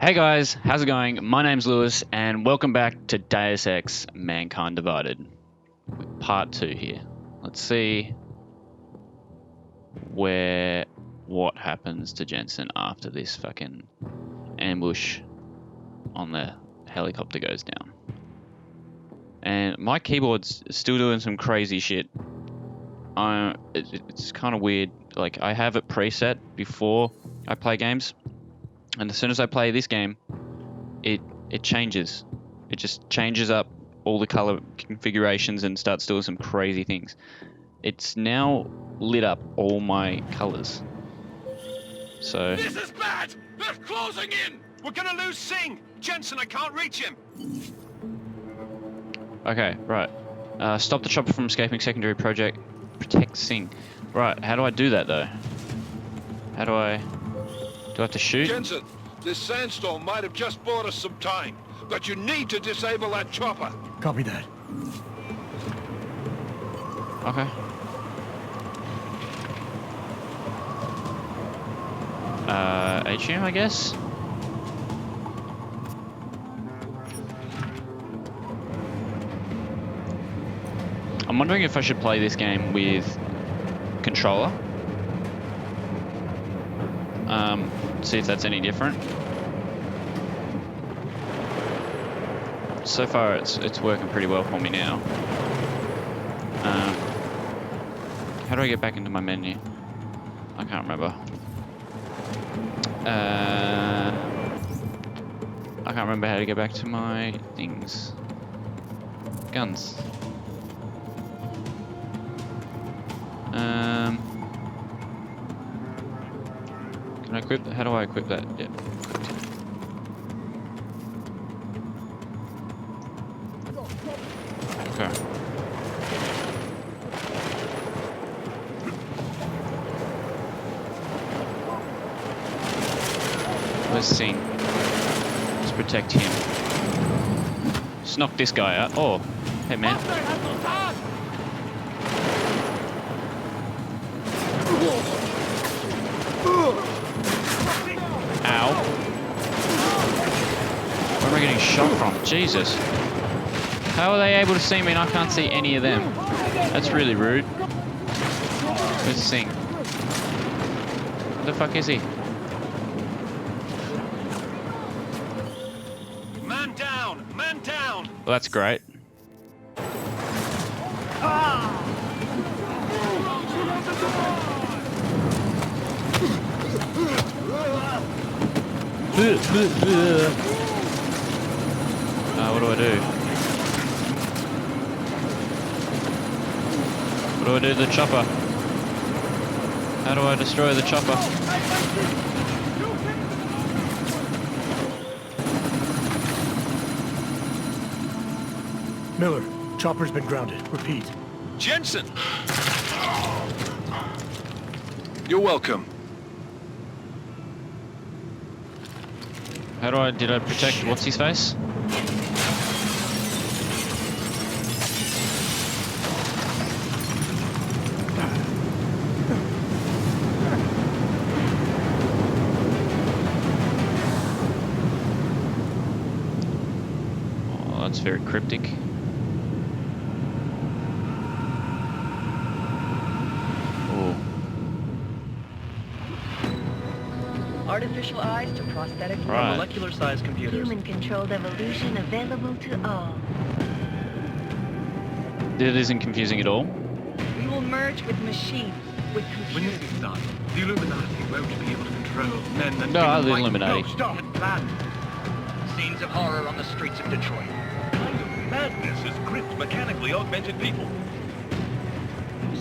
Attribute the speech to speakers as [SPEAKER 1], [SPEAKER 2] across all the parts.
[SPEAKER 1] Hey guys, how's it going? My name's Lewis, and welcome back to Deus Ex Mankind Divided. Part 2 here. Let's see what happens to Jensen after this fucking ambush on the helicopter goes down. And my keyboard's still doing some crazy shit. It's kind of weird. Like, I have it preset before I play games. And as soon as I play this game, it changes. It just changes up all the color configurations and starts doing some crazy things. It's now lit up all my colors. So
[SPEAKER 2] This is bad! They're closing in! We're gonna lose Singh! Jensen, I can't reach him!
[SPEAKER 1] okay, right. Stop the chopper from escaping. Secondary project. Protect Singh. Right, how do I do that though? How do I have to shoot?
[SPEAKER 2] Jensen, this sandstorm might have just bought us some time, but you need to disable that chopper.
[SPEAKER 3] Copy that.
[SPEAKER 1] Okay. Atrium, I guess? I'm wondering if I should play this game with controller. See if that's any different. So far it's working pretty well for me now. How do I get back into my menu? I can't remember. I can't remember how to get back to my things. Guns. Can I equip? How do I equip that? Yep. Okay. Let's see. Let's protect him. Let's knock this guy out. Oh, hey man. Ow. Where am I getting shot from? Jesus. How are they able to see me and I can't see any of them? That's really rude. Where's the thing? Where the fuck is he?
[SPEAKER 2] Man down! Man down!
[SPEAKER 1] Well, that's great. What do I do? What do I do to the chopper? How do I destroy the chopper?
[SPEAKER 3] Miller, chopper's been grounded. Repeat.
[SPEAKER 2] Jensen! You're welcome.
[SPEAKER 1] How did I protect what's his face? Oh, that's very cryptic.
[SPEAKER 4] Artificial eyes to prosthetic
[SPEAKER 1] Right.
[SPEAKER 5] Molecular-sized computers.
[SPEAKER 4] Human-controlled evolution available to all.
[SPEAKER 1] It isn't confusing at all.
[SPEAKER 4] We will merge with machines, with
[SPEAKER 5] When
[SPEAKER 4] computers.
[SPEAKER 5] this is done, the Illuminati won't be able to control men and
[SPEAKER 1] No,
[SPEAKER 5] women
[SPEAKER 1] the
[SPEAKER 5] like
[SPEAKER 1] Illuminati.
[SPEAKER 5] No, stop! Plan.
[SPEAKER 6] Scenes of horror on the streets of Detroit.
[SPEAKER 2] Kind of madness has gripped mechanically augmented people.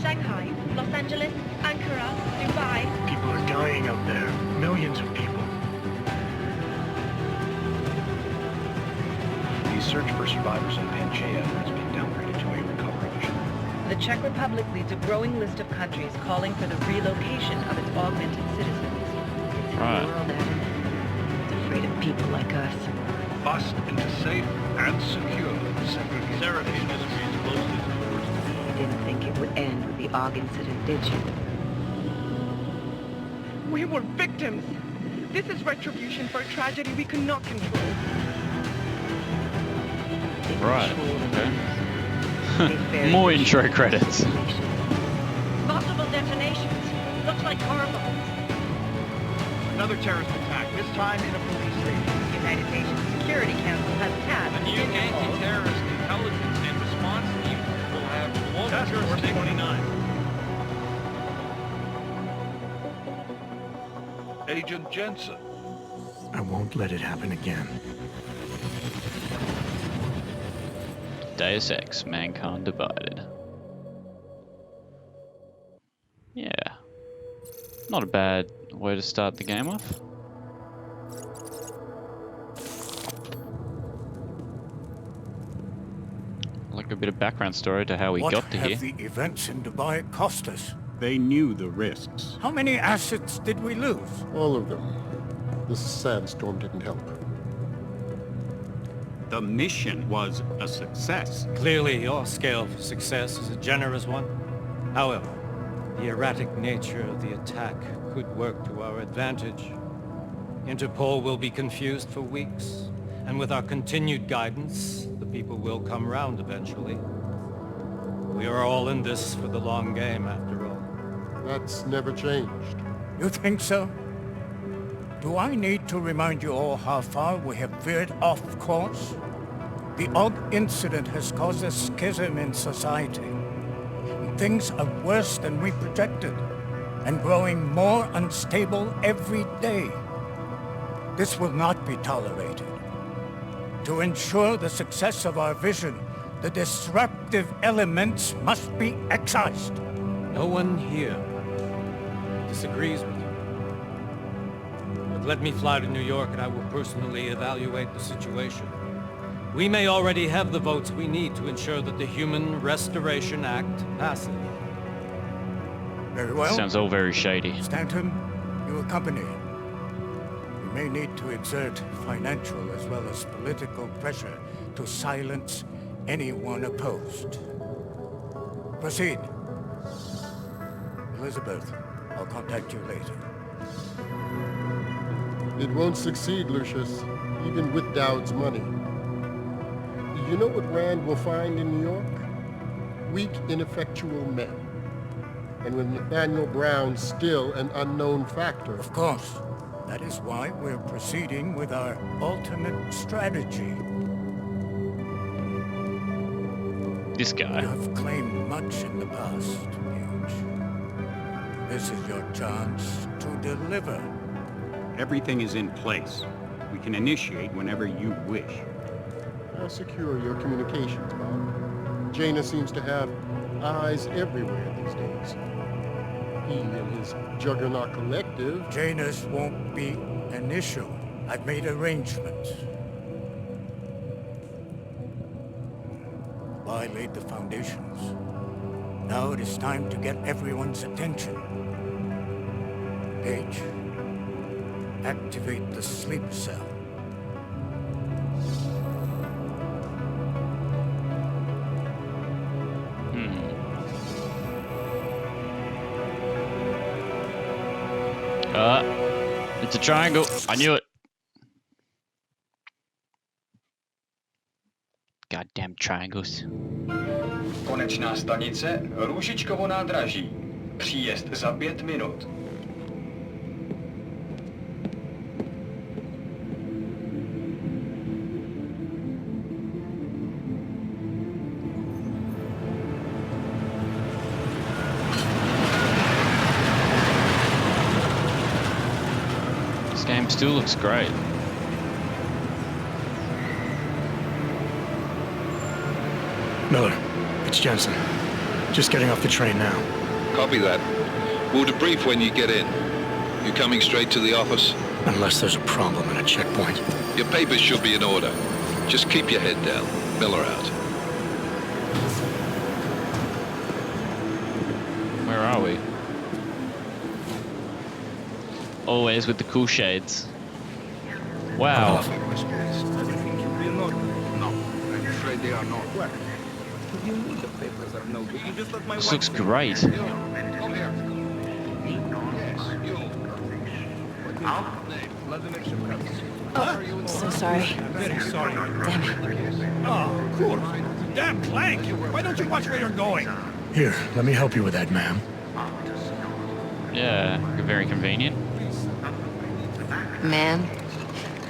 [SPEAKER 4] Shanghai, Los Angeles, Ankara, Dubai.
[SPEAKER 3] People are dying out there. Millions of people.
[SPEAKER 7] The search for survivors in Pangaea has been downgraded to a recovery mission.
[SPEAKER 4] The Czech Republic leads a growing list of countries calling for the relocation of its augmented citizens. It's a
[SPEAKER 1] Right.
[SPEAKER 4] world, Adam. It's afraid of people like us.
[SPEAKER 2] Bust into safe and secure segregation industries closely to the first.
[SPEAKER 4] You didn't think it would end with the Og incident, did you? We were victims.
[SPEAKER 8] This is retribution for a tragedy we cannot control.
[SPEAKER 1] Right. Okay. More intro credits.
[SPEAKER 4] Possible detonations. Looks like car bombs.
[SPEAKER 6] Another terrorist attack, this time in a police station.
[SPEAKER 4] United Nations Security Council has tasked
[SPEAKER 5] A new anti-terrorist intelligence and response team will have global
[SPEAKER 2] Task Force
[SPEAKER 5] jurisdiction.
[SPEAKER 2] 29. Agent Jensen.
[SPEAKER 3] I won't let it happen again.
[SPEAKER 1] Deus Ex, Mankind Divided. Yeah. Not a bad way to start the game off. Like a bit of background story to how we got to here.
[SPEAKER 3] What have the events in Dubai cost us?
[SPEAKER 9] They knew the risks.
[SPEAKER 3] How many assets did we lose?
[SPEAKER 10] All of them. This sandstorm didn't help.
[SPEAKER 9] The mission was a success.
[SPEAKER 11] Clearly, your scale for success is a generous one. However, the erratic nature of the attack could work to our advantage. Interpol will be confused for weeks, and with our continued guidance, the people will come round eventually. We are all in this for the long game, after all.
[SPEAKER 10] That's never changed.
[SPEAKER 3] You think so? Do I need to remind you all how far we have veered off course? The Og incident has caused a schism in society. Things are worse than we projected, and growing more unstable every day. This will not be tolerated. To ensure the success of our vision, the disruptive elements must be excised.
[SPEAKER 11] No one here disagrees with you. But let me fly to New York and I will personally evaluate the situation. We may already have the votes we need to ensure that the Human Restoration Act passes.
[SPEAKER 3] Very well.
[SPEAKER 1] Sounds all very shady.
[SPEAKER 3] Stanton, you accompany. We may need to exert financial as well as political pressure to silence anyone opposed. Proceed. Elizabeth, I'll contact you later.
[SPEAKER 10] It won't succeed, Lucius, even with Dowd's money. You know what Rand will find in New York? Weak, ineffectual men. And with Nathaniel Brown still an unknown factor.
[SPEAKER 3] Of course. That is why we're proceeding with our alternate strategy.
[SPEAKER 1] This guy.
[SPEAKER 3] You have claimed much in the past, Huge. This is your chance to deliver.
[SPEAKER 9] Everything is in place. We can initiate whenever you wish.
[SPEAKER 10] How secure your communications, Bob? Jaina seems to have eyes everywhere these days. He and his Juggernaut Collective...
[SPEAKER 3] Janus won't be an issue. I've made arrangements. I laid the foundations. Now it is time to get everyone's attention. Paige, activate the sleep cell.
[SPEAKER 1] It's a triangle. I knew it. Goddamn triangles.
[SPEAKER 7] Konečná stanice, Růžičkovo nádraží. Příjezd za 5 minut.
[SPEAKER 1] Game still looks great.
[SPEAKER 3] Miller, it's Jensen. Just getting off the train now.
[SPEAKER 12] Copy that. We'll debrief when you get in. You coming straight to the office?
[SPEAKER 3] Unless there's a problem at a checkpoint.
[SPEAKER 12] Your papers should be in order. Just keep your head down. Miller out.
[SPEAKER 1] Where are we? Always with the cool shades. Wow.
[SPEAKER 5] Everything should be in order. No, I'm afraid they are not. What? You mean the papers are no good? You just let my
[SPEAKER 1] This
[SPEAKER 5] wife
[SPEAKER 1] looks
[SPEAKER 5] say-
[SPEAKER 1] great.
[SPEAKER 5] Come here. Yes, you. What's your name?
[SPEAKER 8] Oh, so sorry.
[SPEAKER 6] Very sorry.
[SPEAKER 8] Damn it.
[SPEAKER 6] Oh, of course. Damn Clank! Why don't you watch where you're going?
[SPEAKER 13] Here, let me help you with that, ma'am.
[SPEAKER 1] Yeah, very convenient.
[SPEAKER 8] Man?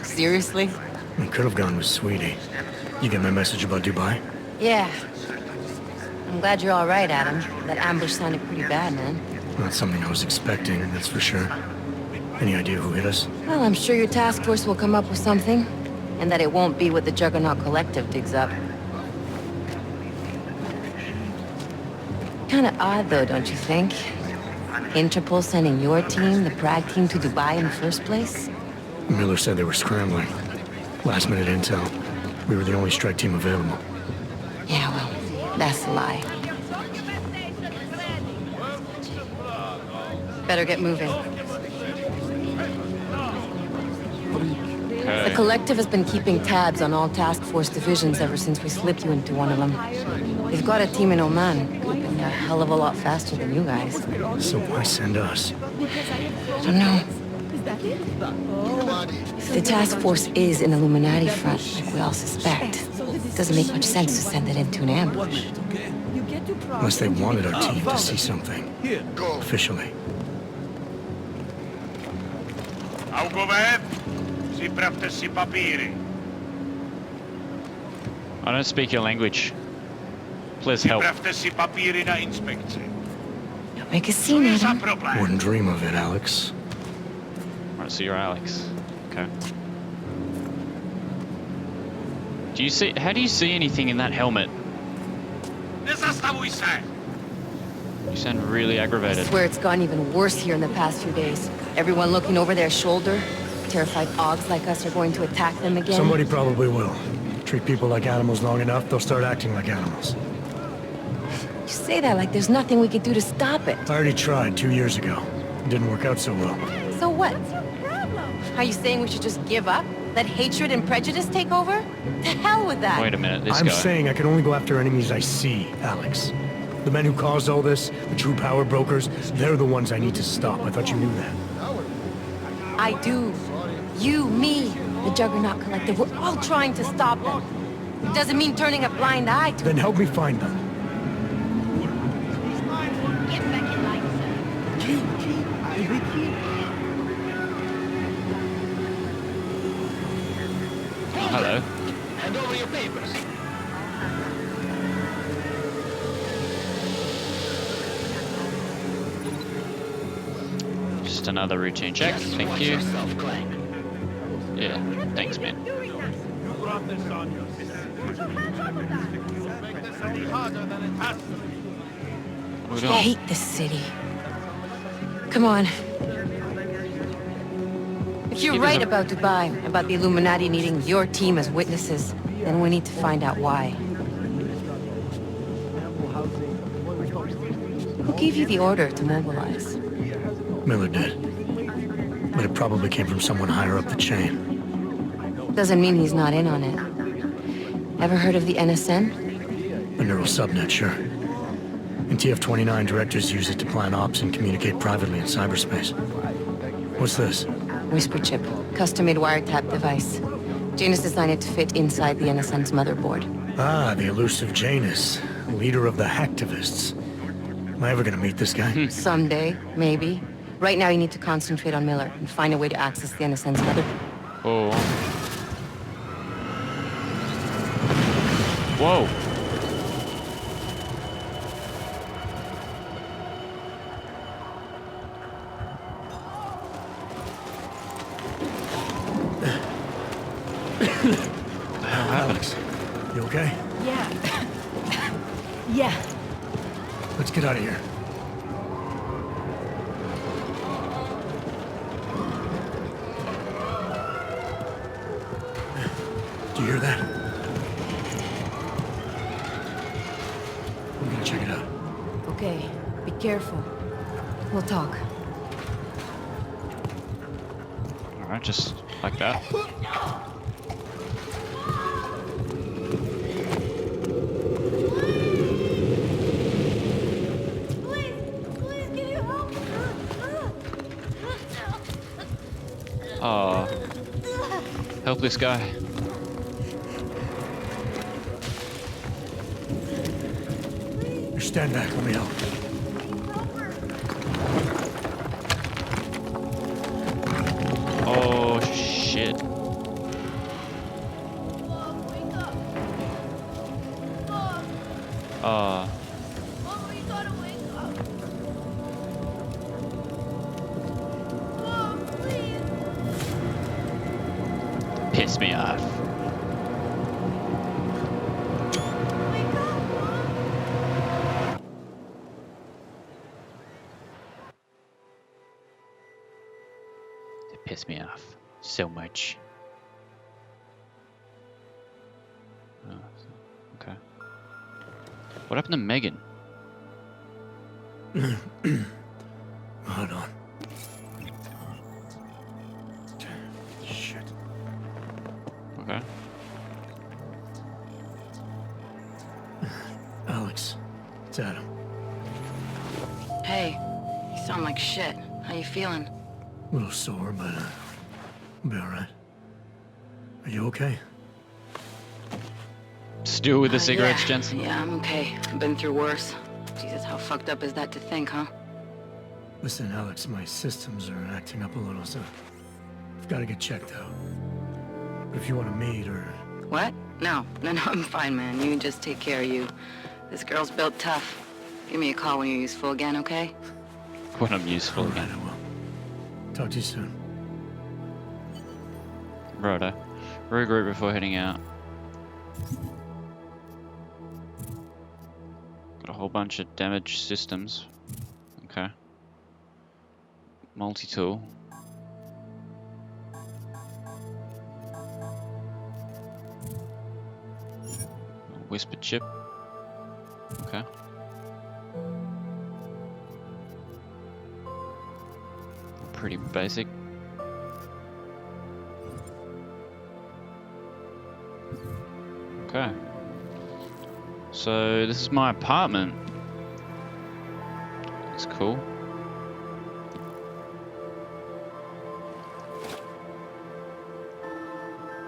[SPEAKER 8] Seriously?
[SPEAKER 13] We could have gone with Sweetie. You get my message about Dubai?
[SPEAKER 8] Yeah. I'm glad you're all right, Adam. That ambush sounded pretty bad, man.
[SPEAKER 13] Not something I was expecting, that's for sure. Any idea who hit us?
[SPEAKER 8] Well, I'm sure your task force will come up with something. And that it won't be what the Juggernaut Collective digs up. Kinda odd, though, don't you think? Interpol sending your team, the Prague team, to Dubai in the first place?
[SPEAKER 13] Miller said they were scrambling. Last minute intel. We were the only strike team available.
[SPEAKER 8] Yeah, well, that's a lie. Better get moving. The Collective has been keeping tabs on all task force divisions ever since we slipped you into one of them. They've got a team in Oman, moving a hell of a lot faster than you guys.
[SPEAKER 13] So why send us?
[SPEAKER 8] I don't know. If the task force is an Illuminati front, like we all suspect, it doesn't make much sense to send it into an ambush.
[SPEAKER 13] Unless they wanted our team to see something. Officially.
[SPEAKER 1] I don't speak your language. Please help.
[SPEAKER 8] Don't make a scene, Adam.
[SPEAKER 13] Wouldn't dream of it, Alex.
[SPEAKER 1] Alright, so you're Alex. Okay. Do you see? How do you see anything in that helmet? You sound really
[SPEAKER 8] I
[SPEAKER 1] aggravated.
[SPEAKER 8] swear it's gotten even worse here in the past few days. Everyone looking over their shoulder. Terrified Augs like us are going to attack them again.
[SPEAKER 13] Somebody probably will. Treat people like animals long enough, they'll start acting like animals.
[SPEAKER 8] You say that like there's nothing we could do to stop it.
[SPEAKER 13] I already tried 2 years ago. It didn't work out so well.
[SPEAKER 8] So what? Are you saying we should just give up? Let hatred and prejudice take over? To hell with that!
[SPEAKER 1] Wait a minute, this
[SPEAKER 13] I'm
[SPEAKER 1] guy.
[SPEAKER 13] saying I can only go after enemies I see, Alex. The men who caused all this, the true power brokers, they're the ones I need to stop. I thought you knew that.
[SPEAKER 8] I do. You, me, the Juggernaut Collective, we're all trying to stop them. It doesn't mean turning a blind eye to
[SPEAKER 13] Then help me find them.
[SPEAKER 8] Get back in line,
[SPEAKER 1] Hello.
[SPEAKER 5] Hand over your papers.
[SPEAKER 1] Just another routine check. Thank you. Yeah, thanks, man.
[SPEAKER 8] I hate this city. Come on. If you're right about Dubai, about the Illuminati needing your team as witnesses, then we need to find out why. Who gave you the order to mobilize?
[SPEAKER 13] Miller did. But it probably came from someone higher up the chain.
[SPEAKER 8] Doesn't mean he's not in on it. Ever heard of the NSN?
[SPEAKER 13] A neural subnet, sure. In TF-29, directors use it to plan ops and communicate privately in cyberspace. What's this?
[SPEAKER 8] Whisper chip. Custom-made wiretap device. Janus designed it to fit inside the NSN's motherboard.
[SPEAKER 13] Ah, the elusive Janus, leader of the hacktivists. Am I ever gonna meet this guy?
[SPEAKER 8] Someday, maybe. Right now you need to concentrate on Miller and find a way to access the NSN's motherboard.
[SPEAKER 1] Oh. Whoa.
[SPEAKER 13] Alex, you okay?
[SPEAKER 8] Yeah. Yeah.
[SPEAKER 13] Let's get out of here. Do you hear that? I'm gonna check it out.
[SPEAKER 8] Okay, be careful. We'll talk.
[SPEAKER 1] Alright, just like that. Oh. Help this guy.
[SPEAKER 13] You stand back, let me help.
[SPEAKER 1] Oh, shit. Oh. Piss me off. They piss me off so much. Oh, okay. What happened to Megan?
[SPEAKER 13] Hold on. Shit.
[SPEAKER 1] Okay.
[SPEAKER 13] Alex, it's Adam.
[SPEAKER 8] Hey, you sound like shit. How you feeling?
[SPEAKER 13] A little sore, but I'll be alright. Are you okay?
[SPEAKER 1] Still with the cigarettes,
[SPEAKER 8] yeah.
[SPEAKER 1] Jensen?
[SPEAKER 8] Yeah, I'm okay. I've been through worse. Jesus, how fucked up is that to think, huh?
[SPEAKER 13] Listen, Alex, my systems are acting up a little, so I've got to get checked out. But if you want to meet or...
[SPEAKER 8] What? No, I'm fine, man. You just take care of you. This girl's built tough. Give me a call when you're useful again, okay?
[SPEAKER 1] When I'm useful
[SPEAKER 13] All right,
[SPEAKER 1] again.
[SPEAKER 13] I will. Talk to you soon.
[SPEAKER 1] Righto. Regroup before heading out. Got a whole bunch of damaged systems. Okay. Multi-tool. Whisper chip. Okay. Pretty basic. Okay. So this is my apartment. It's cool.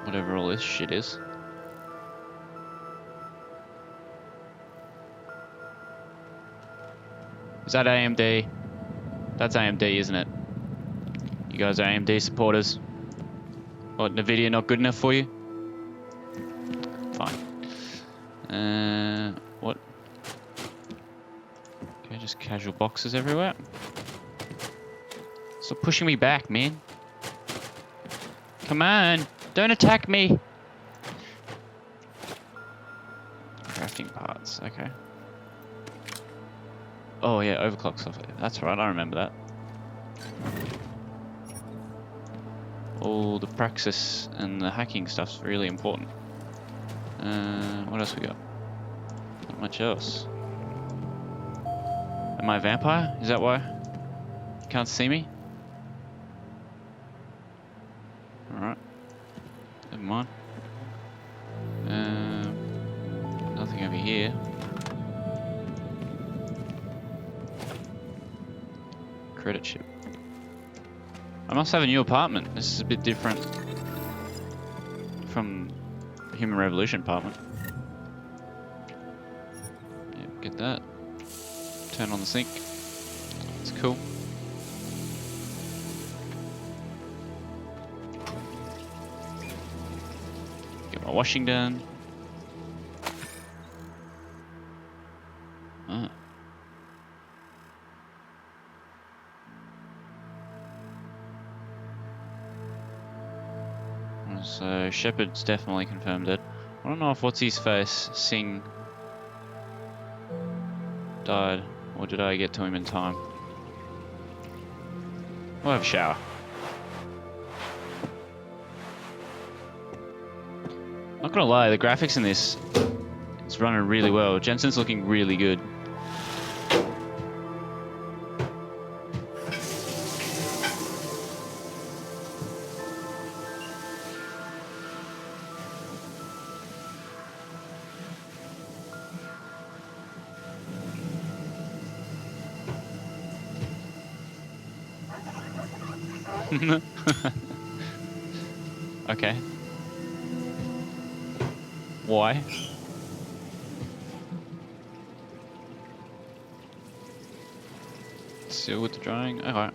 [SPEAKER 1] Whatever all this shit is. Is that AMD? That's AMD, isn't it? You guys are AMD supporters. What, Nvidia not good enough for you? Fine. What? Okay, just casual boxes everywhere. Stop pushing me back, man. Come on, don't attack me. Crafting parts, okay. Oh yeah, overclock software. That's right, I remember that. All the praxis and the hacking stuff's really important. What else we got? Not much else. Am I a vampire? Is that why? You can't see me? Alright. Never mind. Nothing over here. Credit chip. I must have a new apartment. This is a bit different from the Human Revolution apartment. Yeah, get that. Turn on the sink. It's cool. Get my washing done. Ah. So Shepard's definitely confirmed it. I don't know if what's his face Singh died, or did I get to him in time? We'll have a shower. Not gonna lie, the graphics in this, it's running really well. Jensen's looking really good. Okay. Why? Still with the drawing. Alright.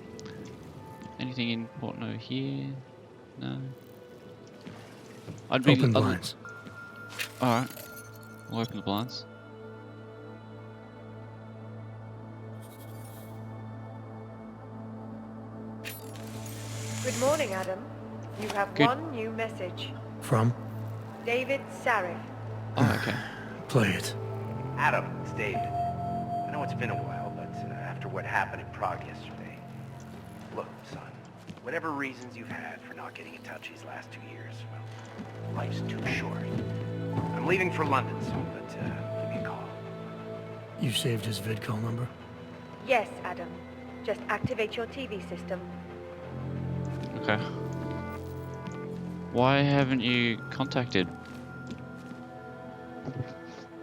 [SPEAKER 1] Anything important over here? No.
[SPEAKER 13] Open blinds.
[SPEAKER 1] Alright. We'll open the blinds.
[SPEAKER 14] Good morning, Adam. You have one new message.
[SPEAKER 13] From?
[SPEAKER 14] David Sarek.
[SPEAKER 1] Oh, okay.
[SPEAKER 13] Play it.
[SPEAKER 7] Adam, it's David. I know it's been a while, but after what happened in Prague yesterday... Look, son, whatever reasons you've had for not getting in touch these last 2 years, well, life's too short. I'm leaving for London soon, but give me a call.
[SPEAKER 13] You saved his vidcall number?
[SPEAKER 14] Yes, Adam. Just activate your TV system.
[SPEAKER 1] Okay. Why haven't you contacted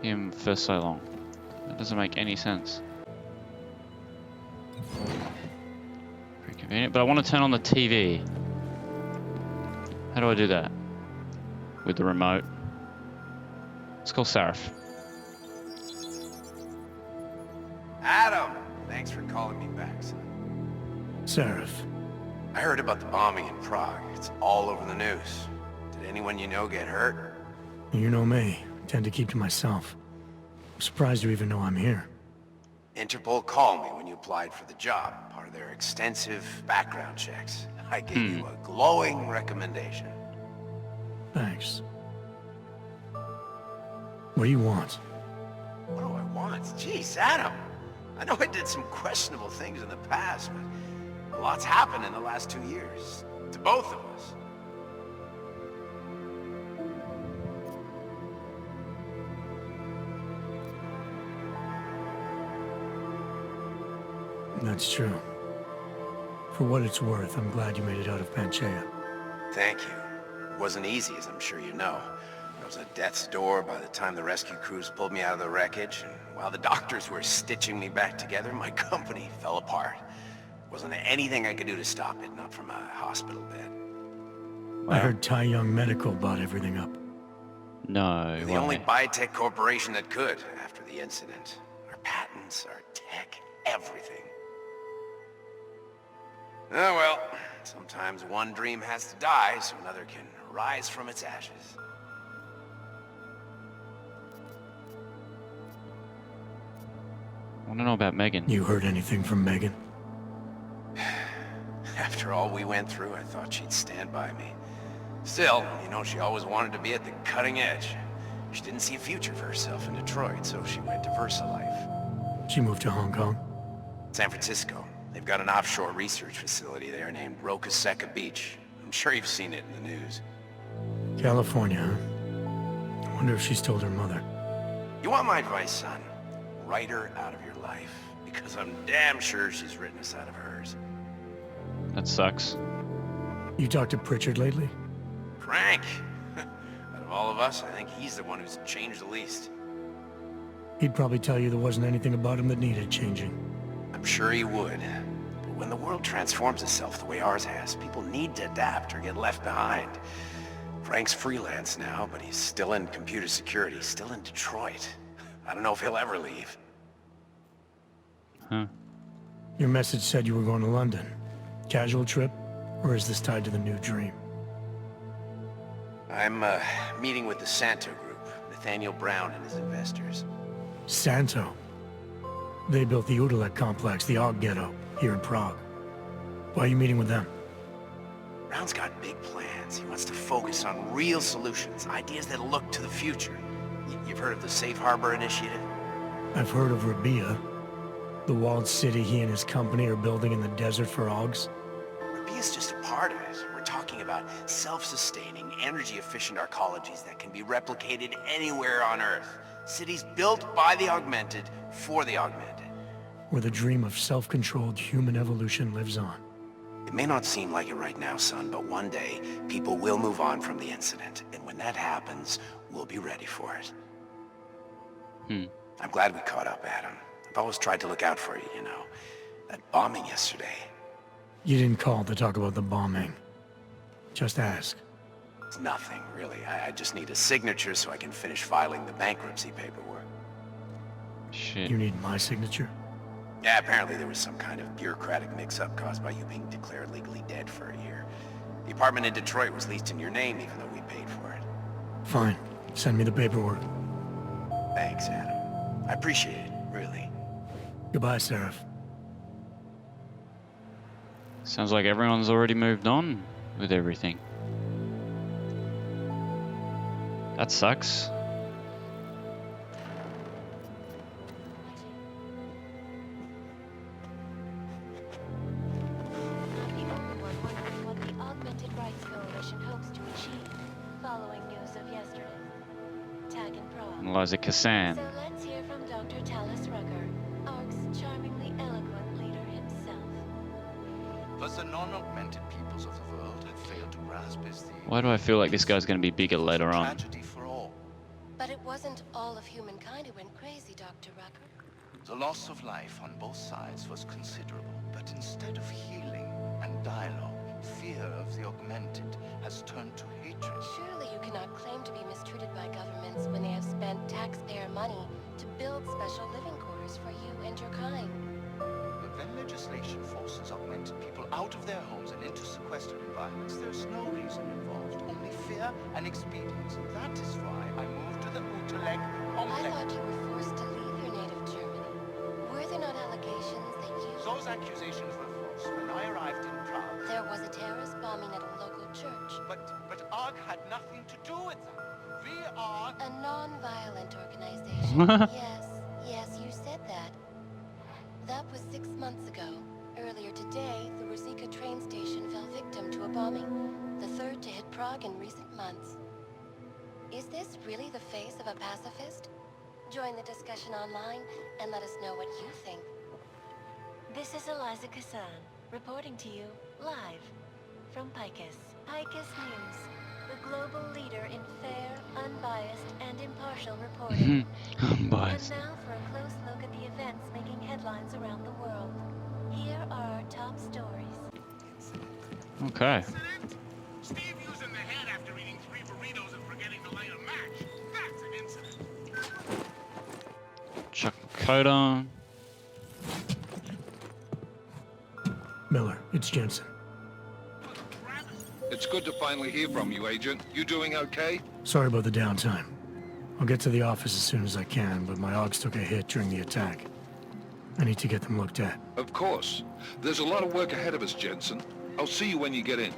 [SPEAKER 1] him for so long? That doesn't make any sense. Very convenient, but I want to turn on the TV. How do I do that? With the remote. Let's call Sarif.
[SPEAKER 7] Adam! Thanks for calling me back, son.
[SPEAKER 13] Sarif.
[SPEAKER 7] I heard about the bombing in Prague. It's all over the news. Did anyone you know get hurt?
[SPEAKER 13] You know me. I tend to keep to myself. I'm surprised you even know I'm here.
[SPEAKER 7] Interpol called me when you applied for the job, part of their extensive background checks. I gave you a glowing recommendation.
[SPEAKER 13] Thanks. What do you want?
[SPEAKER 7] What do I want? Jeez, Adam. I know I did some questionable things in the past, but a lot's happened in the last 2 years. To both of us.
[SPEAKER 13] That's true. For what it's worth, I'm glad you made it out of Panchea.
[SPEAKER 7] Thank you. It wasn't easy, as I'm sure you know. I was at death's door by the time the rescue crews pulled me out of the wreckage, and while the doctors were stitching me back together, my company fell apart. Wasn't anything I could do to stop it, not from a hospital bed.
[SPEAKER 13] I heard Tai Young Medical bought everything up.
[SPEAKER 1] No.
[SPEAKER 7] We're the only biotech corporation that could after the incident. Our patents, our tech, everything. Oh well, sometimes one dream has to die so another can rise from its ashes.
[SPEAKER 1] I want to know about Megan.
[SPEAKER 13] You heard anything from Megan?
[SPEAKER 7] After all we went through, I thought she'd stand by me. Still, you know, she always wanted to be at the cutting edge. She didn't see a future for herself in Detroit, so she went to VersaLife.
[SPEAKER 13] She moved to Hong Kong?
[SPEAKER 7] San Francisco. They've got an offshore research facility there named Rokaseca Beach. I'm sure you've seen it in the news.
[SPEAKER 13] California, huh? I wonder if she's told her mother.
[SPEAKER 7] You want my advice, son? Write her out of your life, because I'm damn sure she's written us out of hers.
[SPEAKER 1] That sucks.
[SPEAKER 13] You talked to Pritchard lately?
[SPEAKER 7] Frank! Out of all of us, I think he's the one who's changed the least.
[SPEAKER 13] He'd probably tell you there wasn't anything about him that needed changing.
[SPEAKER 7] I'm sure he would. But when the world transforms itself the way ours has, people need to adapt or get left behind. Frank's freelance now, but he's still in computer security, still in Detroit. I don't know if he'll ever leave.
[SPEAKER 1] Huh.
[SPEAKER 13] Your message said you were going to London. Casual trip? Or is this tied to the new dream?
[SPEAKER 7] I'm meeting with the Santo Group, Nathaniel Brown and his investors.
[SPEAKER 13] Santo? They built the Udalek complex, the Og Ghetto, here in Prague. Why are you meeting with them?
[SPEAKER 7] Brown's got big plans. He wants to focus on real solutions, ideas that look to the future. You've heard of the Safe Harbor Initiative?
[SPEAKER 13] I've heard of Rabia, the walled city he and his company are building in the desert for Augs.
[SPEAKER 7] Rabia's just a part of it. We're talking about self-sustaining, energy-efficient arcologies that can be replicated anywhere on Earth. Cities built by the augmented, for the augmented.
[SPEAKER 13] Where the dream of self-controlled human evolution lives on.
[SPEAKER 7] It may not seem like it right now, son, but one day, people will move on from the incident. And when that happens, we'll be ready for it. I'm glad we caught up, Adam. I've always tried to look out for you, you know. That bombing yesterday.
[SPEAKER 13] You didn't call to talk about the bombing. Just ask.
[SPEAKER 7] It's nothing, really. I just need a signature so I can finish filing the bankruptcy paperwork.
[SPEAKER 1] Shit.
[SPEAKER 13] You need my signature?
[SPEAKER 7] Yeah, apparently there was some kind of bureaucratic mix-up caused by you being declared legally dead for a year. The apartment in Detroit was leased in your name even though we paid for it.
[SPEAKER 13] Fine. Send me the paperwork.
[SPEAKER 7] Thanks, Adam. I appreciate it, really.
[SPEAKER 13] Goodbye, Seraph.
[SPEAKER 1] Sounds like everyone's already moved on with everything. That sucks. Eliza Kassan.
[SPEAKER 15] So let's hear from Dr. Talis Rucker, ARC's charmingly eloquent leader himself.
[SPEAKER 16] But the non-augmented peoples of the world have failed to grasp is the
[SPEAKER 1] Why do I feel like this guy's going to be bigger later on?
[SPEAKER 16] tragedy for all.
[SPEAKER 15] But it wasn't all of humankind who went crazy, Dr. Rucker.
[SPEAKER 16] The loss of life on both sides was considerable, but instead of healing and dialogue, fear of the augmented has turned to hatred.
[SPEAKER 15] Surely you cannot claim to be mistreated by governments when they have spent taxpayer money to build special living quarters for you and your kind.
[SPEAKER 16] But when legislation forces augmented people out of their homes and into sequestered environments, there's no reason involved, only fear and expedience. And that is why I moved to the Uteleg
[SPEAKER 15] I thought you were forced to leave your native Germany. Were there not allegations that you...
[SPEAKER 16] Those accusations were false. When I arrived in Prague...
[SPEAKER 15] There was a terrorist bombing at a local church.
[SPEAKER 16] But ARC had nothing to do with that. We are...
[SPEAKER 15] A non-violent organization. Yes, you said that. That was 6 months ago. Earlier today, the Ruzicka train station fell victim to a bombing, the third to hit Prague in recent months. Is this really the face of a pacifist? Join the discussion online and let us know what you think. This is Eliza Kassan, reporting to you live from Picus. Picus News, the global leader in fair, unbiased, and impartial reporting.
[SPEAKER 1] Unbiased.
[SPEAKER 15] And now for a close look at the events making headlines around the world. Here are our top stories.
[SPEAKER 1] Okay.
[SPEAKER 6] Steve using the head after eating 3 burritos and forgetting to light a match. That's an incident.
[SPEAKER 1] Chuck coat on.
[SPEAKER 13] Miller, it's Jensen.
[SPEAKER 12] It's good to finally hear from you, Agent. You doing okay?
[SPEAKER 13] Sorry about the downtime. I'll get to the office as soon as I can, but my AUGs took a hit during the attack. I need to get them looked at.
[SPEAKER 12] Of course. There's a lot of work ahead of us, Jensen. I'll see you when you get in.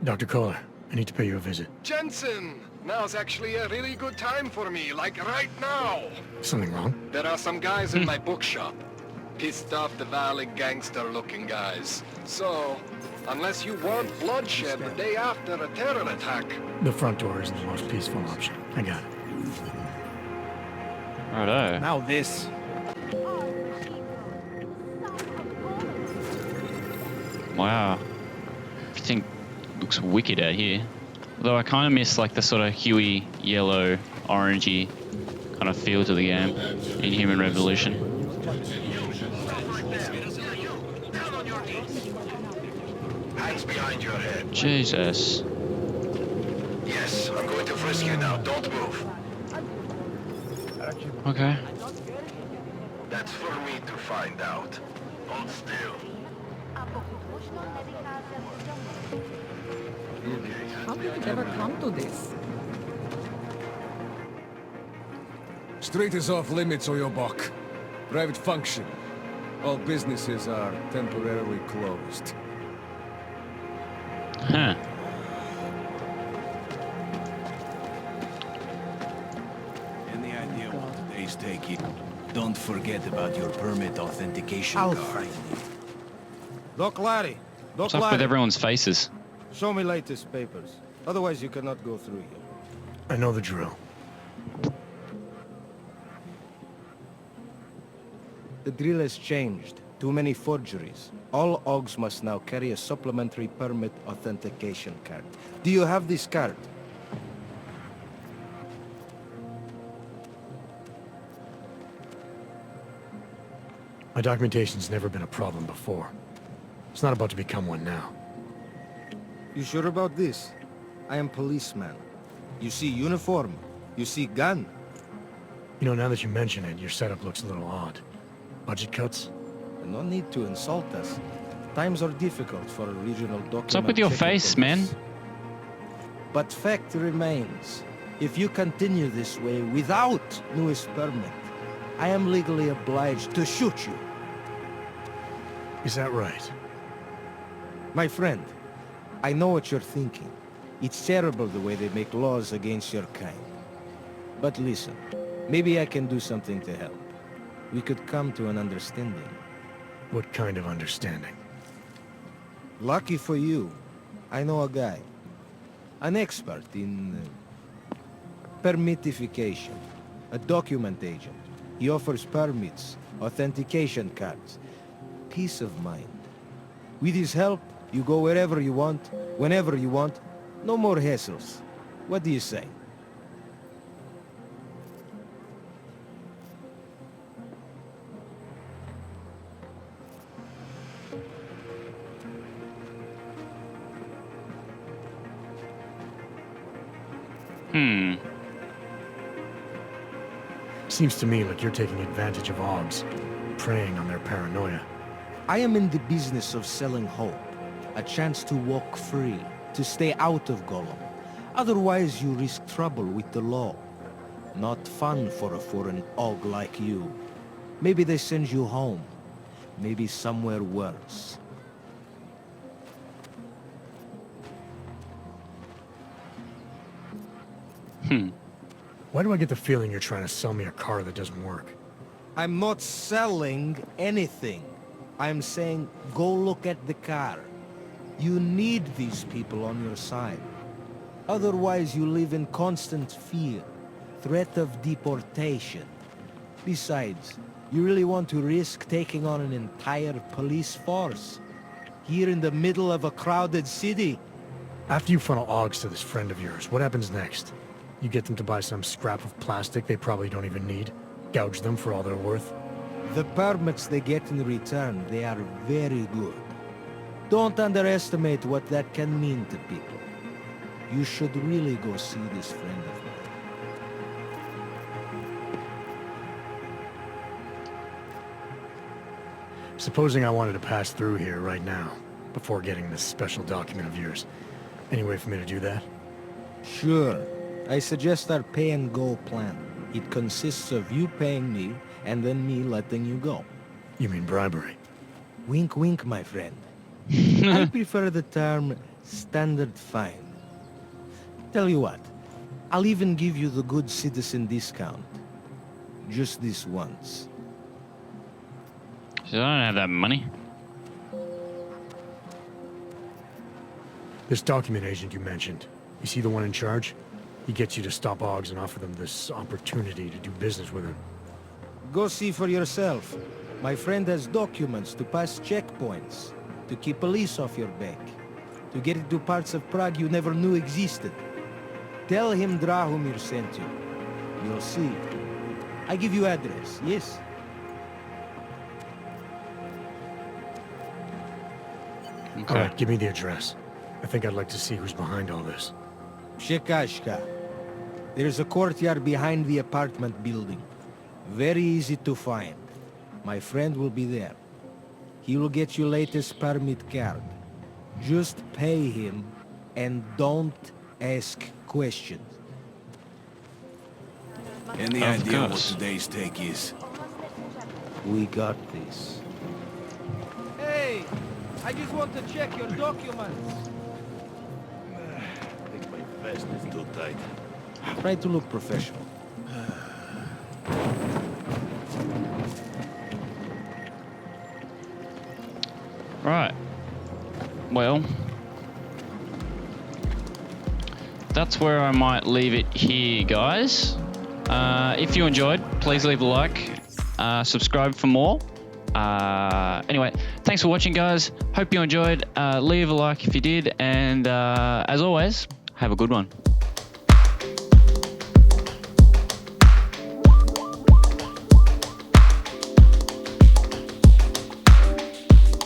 [SPEAKER 13] Dr. Kohler, I need to pay you a visit.
[SPEAKER 10] Jensen! Now's actually a really good time for me, like right now.
[SPEAKER 13] Something wrong?
[SPEAKER 10] There are some guys in my bookshop. Pissed off the Valley gangster-looking guys. So, unless you want bloodshed the day after a terror attack...
[SPEAKER 13] The front door isn't the most peaceful option. I got it.
[SPEAKER 1] Righto.
[SPEAKER 6] Now this.
[SPEAKER 1] Wow. Everything looks wicked out here. Although I kind of miss like the sort of huey, yellow, orangey kind of feel to the game in Human Revolution.
[SPEAKER 7] Hands behind your head.
[SPEAKER 1] Jesus.
[SPEAKER 7] Yes, I'm going to frisk you now. Don't move.
[SPEAKER 1] Okay.
[SPEAKER 7] That's for me to find out. Hold still.
[SPEAKER 17] How did it ever come to this?
[SPEAKER 18] Street is off limits, Oyobok. Private function. All businesses are temporarily closed.
[SPEAKER 1] Huh.
[SPEAKER 19] Any idea what today's taking? Don't forget about your permit authentication
[SPEAKER 6] I'll
[SPEAKER 19] card.
[SPEAKER 6] find it. Doc Larry.
[SPEAKER 1] What's up with everyone's faces?
[SPEAKER 6] Show me latest papers. Otherwise you cannot go through here.
[SPEAKER 13] I know the drill.
[SPEAKER 6] The drill has changed. Too many forgeries. All AUGs must now carry a supplementary permit authentication card. Do you have this card?
[SPEAKER 13] My documentation's never been a problem before. It's not about to become one now.
[SPEAKER 6] You sure about this? I am policeman. You see uniform. You see gun.
[SPEAKER 13] You know, now that you mention it, your setup looks a little odd. Budget cuts?
[SPEAKER 6] No need to insult us. Times are difficult for a regional document.
[SPEAKER 1] What's up with your face, man?
[SPEAKER 6] But fact remains, if you continue this way without newest permit, I am legally obliged to shoot you.
[SPEAKER 13] Is that right?
[SPEAKER 6] My friend, I know what you're thinking. It's terrible the way they make laws against your kind. But listen, maybe I can do something to help. We could come to an understanding.
[SPEAKER 13] What kind of understanding?
[SPEAKER 6] Lucky for you, I know a guy. An expert in permitification. A document agent. He offers permits, authentication cards. Peace of mind. With his help, you go wherever you want, whenever you want. No more hassles. What do you say?
[SPEAKER 13] Seems to me like you're taking advantage of Augs, preying on their paranoia.
[SPEAKER 6] I am in the business of selling hope. A chance to walk free, to stay out of Gollum. Otherwise you risk trouble with the law. Not fun for a foreign Aug like you. Maybe they send you home. Maybe somewhere worse.
[SPEAKER 13] Why do I get the feeling you're trying to sell me a car that doesn't work?
[SPEAKER 6] I'm not selling anything. I'm saying go look at the car. You need these people on your side. Otherwise you live in constant fear, threat of deportation. Besides, you really want to risk taking on an entire police force? Here in the middle of a crowded city?
[SPEAKER 13] After you funnel Augs to this friend of yours, what happens next? You get them to buy some scrap of plastic they probably don't even need? Gouge them for all they're worth?
[SPEAKER 6] The permits they get in return, they are very good. Don't underestimate what that can mean to people. You should really go see this friend of mine.
[SPEAKER 13] Supposing I wanted to pass through here right now, before getting this special document of yours. Any way for me to do that?
[SPEAKER 6] Sure. I suggest our pay-and-go plan. It consists of you paying me, and then me letting you go.
[SPEAKER 13] You mean bribery?
[SPEAKER 6] Wink, wink, my friend. I prefer the term standard fine. Tell you what, I'll even give you the good citizen discount. Just this once.
[SPEAKER 1] So I don't have that money.
[SPEAKER 13] This document agent you mentioned, you see the one in charge? He gets you to stop Augs and offer them this opportunity to do business with him.
[SPEAKER 6] Go see for yourself. My friend has documents to pass checkpoints, to keep police off your back, to get into parts of Prague you never knew existed. Tell him Drahomir sent you. You'll see. I give you address, yes?
[SPEAKER 13] Okay. All right, give me the address. I think I'd like to see who's behind all this.
[SPEAKER 6] Shekashka. There's a courtyard behind the apartment building. Very easy to find. My friend will be there. He will get you latest permit card. Just pay him and don't ask questions.
[SPEAKER 19] Any idea what today's take is?
[SPEAKER 6] We got this. Hey! I just want to check your documents.
[SPEAKER 19] I think my vest is too tight.
[SPEAKER 6] Try to look professional.
[SPEAKER 1] Right. Well, that's where I might leave it here, guys. If you enjoyed, please leave a like. Subscribe for more. Anyway, thanks for watching, guys. Hope you enjoyed. Leave a like if you did. And as always, have a good one.